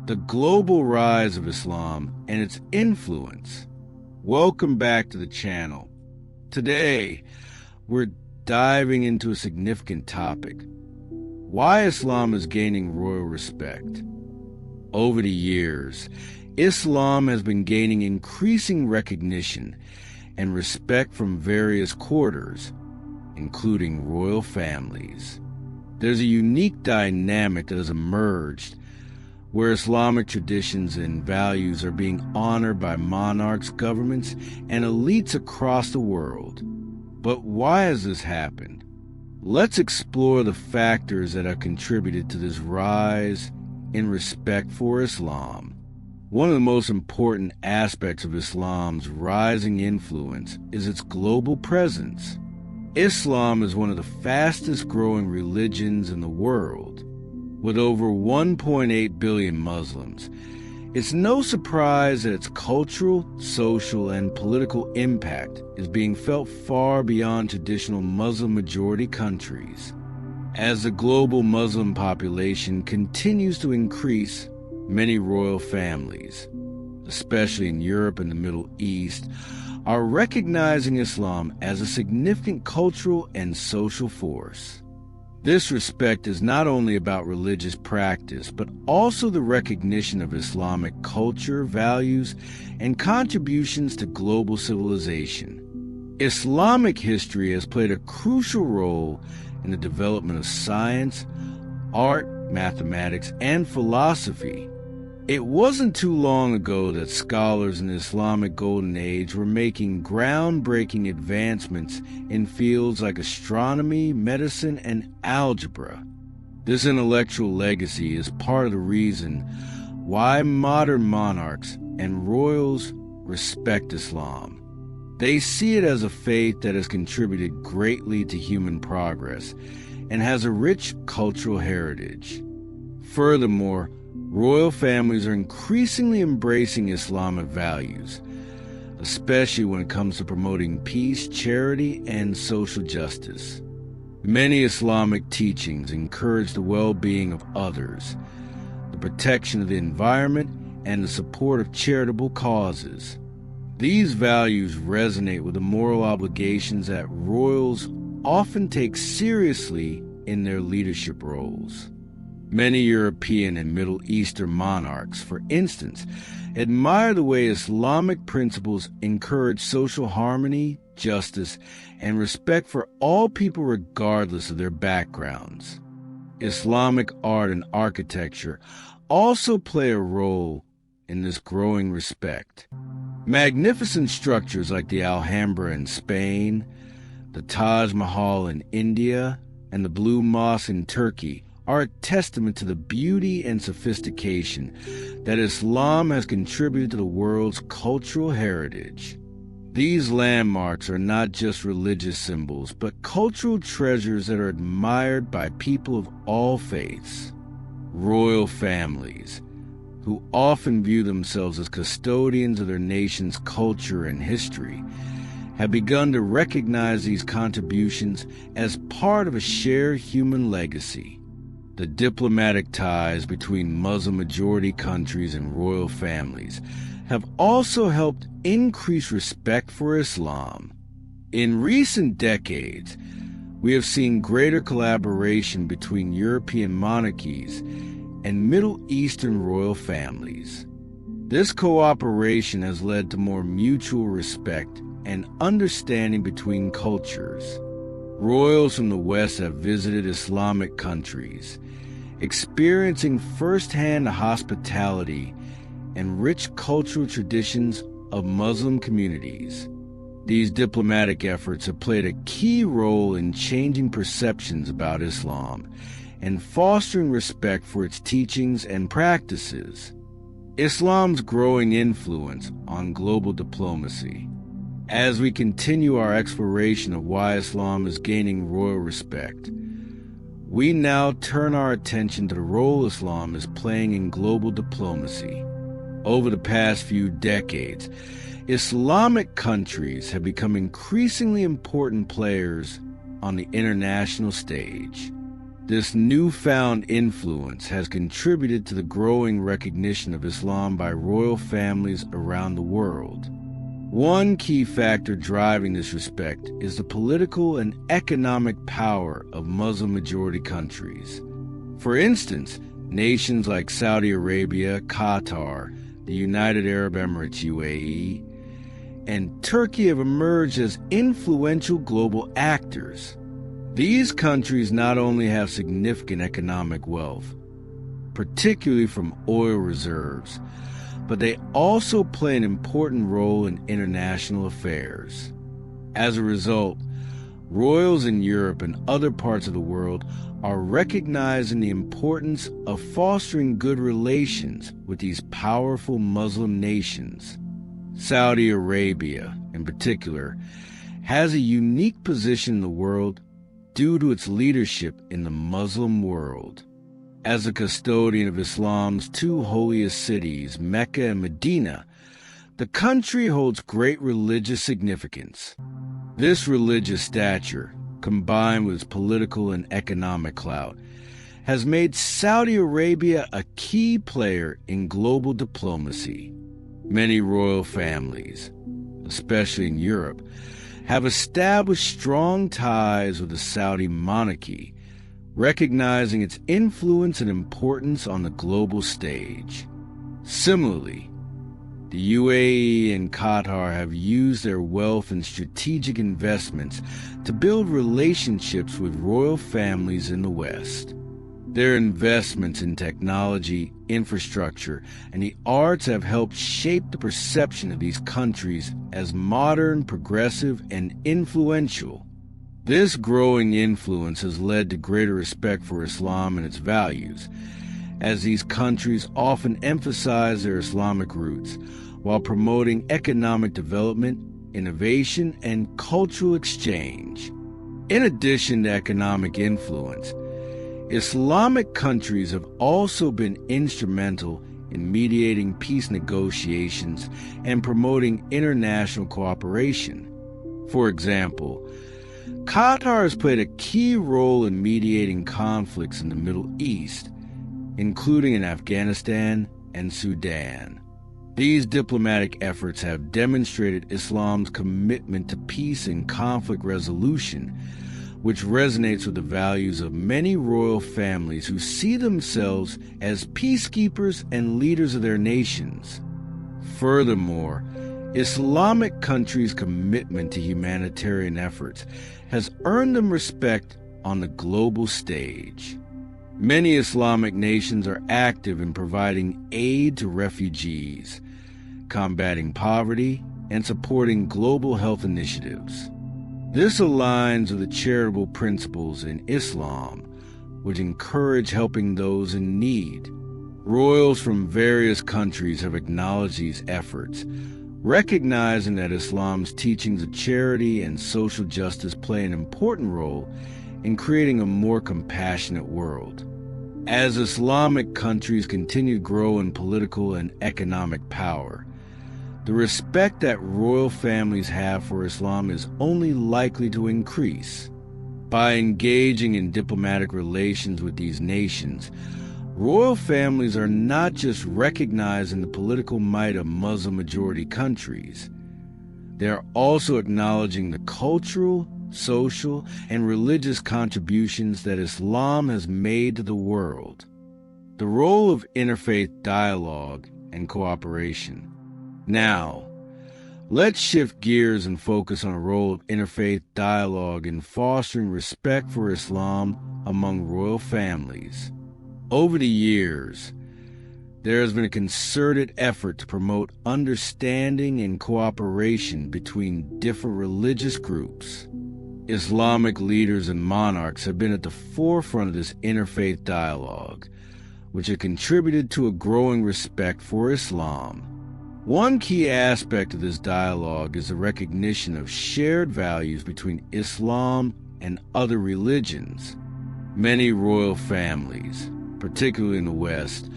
the global rise of Islam and its influence. Welcome back to the channel. Today, we're diving into a significant topic: why Islam is gaining royal respect. Over the years, Islam has been gaining increasing recognition and respect from various quarters, including royal families. There's a unique dynamic that has emerged where Islamic traditions and values are being honored by monarchs, governments, and elites across the world. But why has this happened? Let's explore the factors that have contributed to this rise in respect for Islam. One of the most important aspects of Islam's rising influence is its global presence. Islam is one of the fastest growing religions in the world. With over 1.8 billion Muslims, it's no surprise that its cultural, social, and political impact is being felt far beyond traditional Muslim-majority countries. As the global Muslim population continues to increase, many royal families, especially in Europe and the Middle East, are recognizing Islam as a significant cultural and social force. This respect is not only about religious practice, but also the recognition of Islamic culture, values, and contributions to global civilization. Islamic history has played a crucial role in the development of science, art, mathematics, and philosophy. It wasn't too long ago that scholars in the Islamic Golden Age were making groundbreaking advancements in fields like astronomy, medicine, and algebra. This intellectual legacy is part of the reason why modern monarchs and royals respect Islam. They see it as a faith that has contributed greatly to human progress and has a rich cultural heritage. Furthermore, royal families are increasingly embracing Islamic values, especially when it comes to promoting peace, charity, and social justice. Many Islamic teachings encourage the well-being of others, the protection of the environment, and the support of charitable causes. These values resonate with the moral obligations that royals often take seriously in their leadership roles. Many European and Middle Eastern monarchs, for instance, admire the way Islamic principles encourage social harmony, justice, and respect for all people regardless of their backgrounds. Islamic art and architecture also play a role in this growing respect. Magnificent structures like the Alhambra in Spain, the Taj Mahal in India, and the Blue Mosque in Turkey are a testament to the beauty and sophistication that Islam has contributed to the world's cultural heritage. These landmarks are not just religious symbols, but cultural treasures that are admired by people of all faiths. Royal families, who often view themselves as custodians of their nation's culture and history, have begun to recognize these contributions as part of a shared human legacy. The diplomatic ties between Muslim-majority countries and royal families have also helped increase respect for Islam. In recent decades, we have seen greater collaboration between European monarchies and Middle Eastern royal families. This cooperation has led to more mutual respect and understanding between cultures. Royals from the West have visited Islamic countries, experiencing firsthand the hospitality and rich cultural traditions of Muslim communities. These diplomatic efforts have played a key role in changing perceptions about Islam and fostering respect for its teachings and practices. Islam's growing influence on global diplomacy. As we continue our exploration of why Islam is gaining royal respect, we now turn our attention to the role Islam is playing in global diplomacy. Over the past few decades, Islamic countries have become increasingly important players on the international stage. This newfound influence has contributed to the growing recognition of Islam by royal families around the world. One key factor driving this respect is the political and economic power of Muslim-majority countries. For instance, nations like Saudi Arabia, Qatar, the United Arab Emirates UAE, and Turkey have emerged as influential global actors. These countries not only have significant economic wealth, particularly from oil reserves, but they also play an important role in international affairs. As a result, royals in Europe and other parts of the world are recognizing the importance of fostering good relations with these powerful Muslim nations. Saudi Arabia, in particular, has a unique position in the world due to its leadership in the Muslim world. As a custodian of Islam's two holiest cities, Mecca and Medina, the country holds great religious significance. This religious stature, combined with its political and economic clout, has made Saudi Arabia a key player in global diplomacy. Many royal families, especially in Europe, have established strong ties with the Saudi monarchy, recognizing its influence and importance on the global stage. Similarly, the UAE and Qatar have used their wealth and strategic investments to build relationships with royal families in the West. Their investments in technology, infrastructure, and the arts have helped shape the perception of these countries as modern, progressive, and influential. This growing influence has led to greater respect for Islam and its values, as these countries often emphasize their Islamic roots while promoting economic development, innovation, and cultural exchange. In addition to economic influence, Islamic countries have also been instrumental in mediating peace negotiations and promoting international cooperation. For example, Qatar has played a key role in mediating conflicts in the Middle East, including in Afghanistan and Sudan. These diplomatic efforts have demonstrated Islam's commitment to peace and conflict resolution, which resonates with the values of many royal families who see themselves as peacekeepers and leaders of their nations. Furthermore, Islamic countries' commitment to humanitarian efforts has earned them respect on the global stage. Many Islamic nations are active in providing aid to refugees, combating poverty, and supporting global health initiatives. This aligns with the charitable principles in Islam, which encourage helping those in need. Royals from various countries have acknowledged these efforts, recognizing that Islam's teachings of charity and social justice play an important role in creating a more compassionate world. As Islamic countries continue to grow in political and economic power, the respect that royal families have for Islam is only likely to increase. By engaging in diplomatic relations with these nations, royal families are not just recognizing the political might of Muslim-majority countries. They are also acknowledging the cultural, social, and religious contributions that Islam has made to the world. The role of interfaith dialogue and cooperation. Now, let's shift gears and focus on the role of interfaith dialogue in fostering respect for Islam among royal families. Over the years, there has been a concerted effort to promote understanding and cooperation between different religious groups. Islamic leaders and monarchs have been at the forefront of this interfaith dialogue, which has contributed to a growing respect for Islam. One key aspect of this dialogue is the recognition of shared values between Islam and other religions. Many royal families, particularly in the West,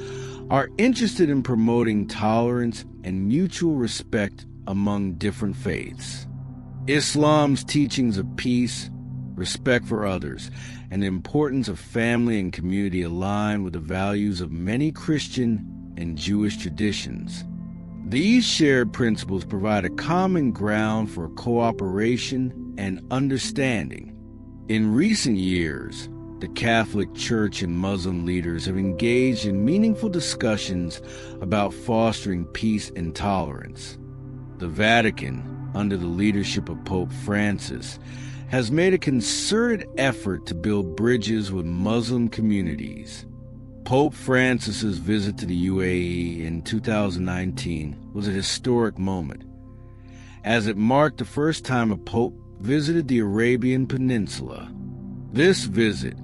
are interested in promoting tolerance and mutual respect among different faiths. Islam's teachings of peace, respect for others, and the importance of family and community aligned with the values of many Christian and Jewish traditions. These shared principles provide a common ground for cooperation and understanding. In recent years, the Catholic Church and Muslim leaders have engaged in meaningful discussions about fostering peace and tolerance. The Vatican, under the leadership of Pope Francis, has made a concerted effort to build bridges with Muslim communities. Pope Francis's visit to the UAE in 2019 was a historic moment, as it marked the first time a pope visited the Arabian Peninsula. This visit,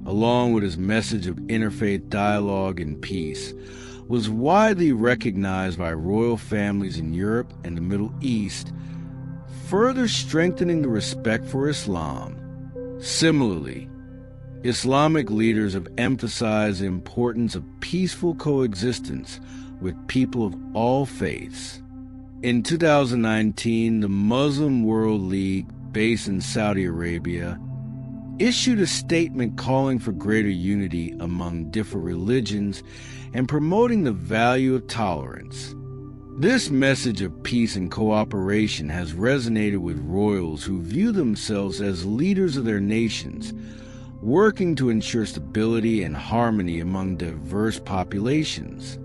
along with his message of interfaith dialogue and peace, was widely recognized by royal families in Europe and the Middle East, further strengthening the respect for Islam. Similarly, Islamic leaders have emphasized the importance of peaceful coexistence with people of all faiths. In 2019, the Muslim World League, based in Saudi Arabia, issued a statement calling for greater unity among different religions and promoting the value of tolerance. This message of peace and cooperation has resonated with royals who view themselves as leaders of their nations, working to ensure stability and harmony among diverse populations.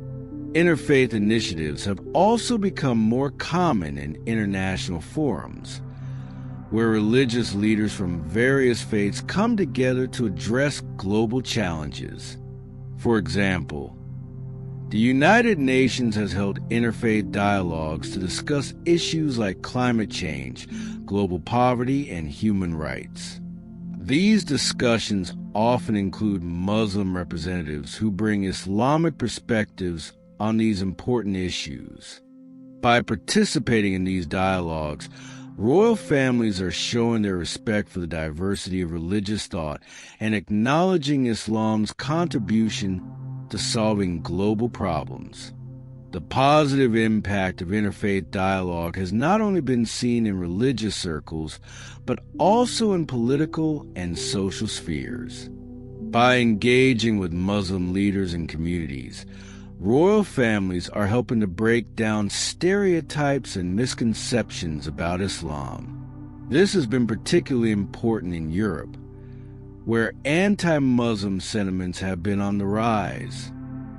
Interfaith initiatives have also become more common in international forums, where religious leaders from various faiths come together to address global challenges. For example, the United Nations has held interfaith dialogues to discuss issues like climate change, global poverty, and human rights. These discussions often include Muslim representatives who bring Islamic perspectives on these important issues. By participating in these dialogues, royal families are showing their respect for the diversity of religious thought and acknowledging Islam's contribution to solving global problems. The positive impact of interfaith dialogue has not only been seen in religious circles, but also in political and social spheres. By engaging with Muslim leaders and communities, royal families are helping to break down stereotypes and misconceptions about Islam. This has been particularly important in Europe, where anti-Muslim sentiments have been on the rise.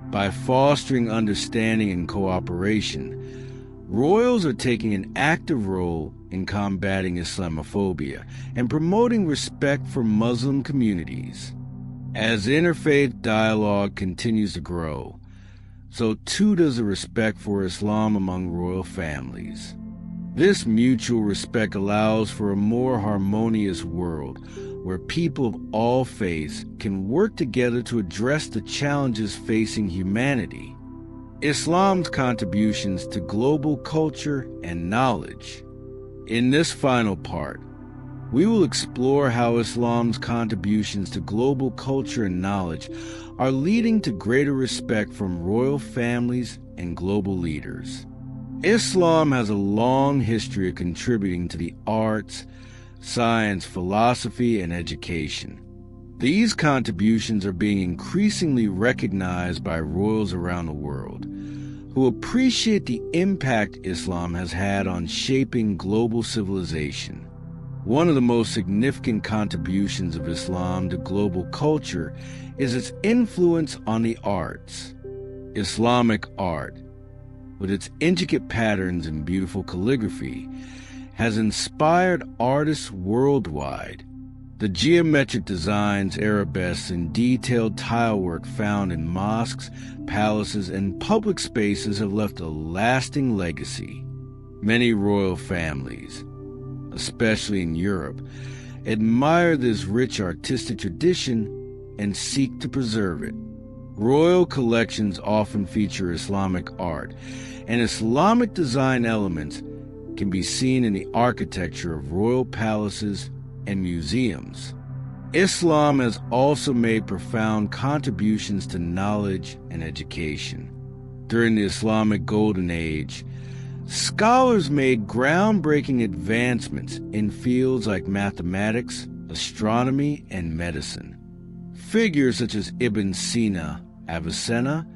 By fostering understanding and cooperation, royals are taking an active role in combating Islamophobia and promoting respect for Muslim communities. As interfaith dialogue continues to grow, so too does the respect for Islam among royal families. This mutual respect allows for a more harmonious world where people of all faiths can work together to address the challenges facing humanity. Islam's contributions to global culture and knowledge. In this final part, we will explore how Islam's contributions to global culture and knowledge are leading to greater respect from royal families and global leaders. Islam has a long history of contributing to the arts, science, philosophy, and education. These contributions are being increasingly recognized by royals around the world, who appreciate the impact Islam has had on shaping global civilization. One of the most significant contributions of Islam to global culture is its influence on the arts. Islamic art, with its intricate patterns and beautiful calligraphy, has inspired artists worldwide. The geometric designs, arabesques, and detailed tile work found in mosques, palaces, and public spaces have left a lasting legacy. Many royal families, especially in Europe, admire this rich artistic tradition and seek to preserve it. Royal collections often feature Islamic art, and Islamic design elements can be seen in the architecture of royal palaces and museums. Islam has also made profound contributions to knowledge and education. During the Islamic Golden Age, scholars made groundbreaking advancements in fields like mathematics, astronomy, and medicine. Figures such as Ibn Sina, Avicenna,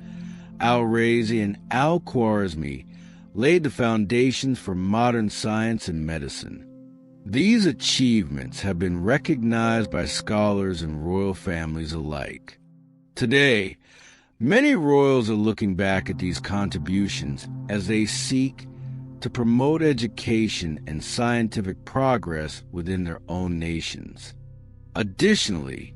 Al-Razi, and Al-Khwarizmi laid the foundations for modern science and medicine. These achievements have been recognized by scholars and royal families alike. Today, many royals are looking back at these contributions as they seek to promote education and scientific progress within their own nations. Additionally,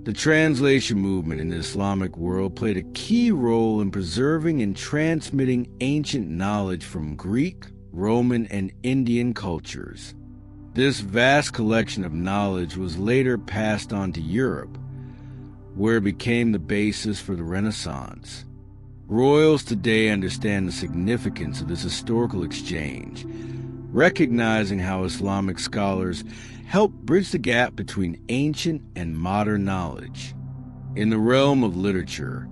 the translation movement in the Islamic world played a key role in preserving and transmitting ancient knowledge from Greek, Roman, and Indian cultures. This vast collection of knowledge was later passed on to Europe, where it became the basis for the Renaissance. Royals today understand the significance of this historical exchange, recognizing how Islamic scholars help bridge the gap between ancient and modern knowledge. In the realm of literature,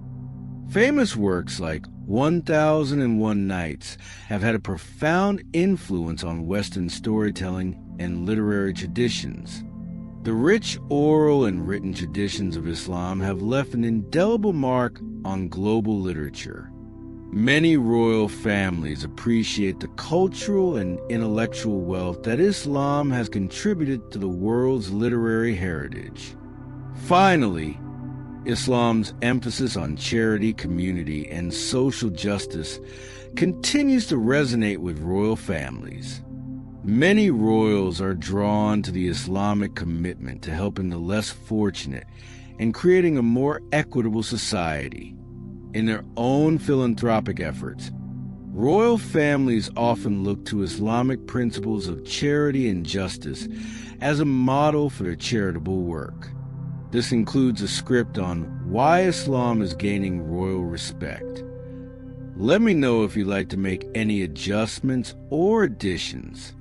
famous works like 1001 Nights have had a profound influence on Western storytelling and literary traditions. The rich oral and written traditions of Islam have left an indelible mark on global literature. Many royal families appreciate the cultural and intellectual wealth that Islam has contributed to the world's literary heritage. Finally, Islam's emphasis on charity, community, and social justice continues to resonate with royal families. Many royals are drawn to the Islamic commitment to helping the less fortunate and creating a more equitable society. In their own philanthropic efforts, royal families often look to Islamic principles of charity and justice as a model for their charitable work. This includes a script on why Islam is gaining royal respect. Let me know if you'd like to make any adjustments or additions.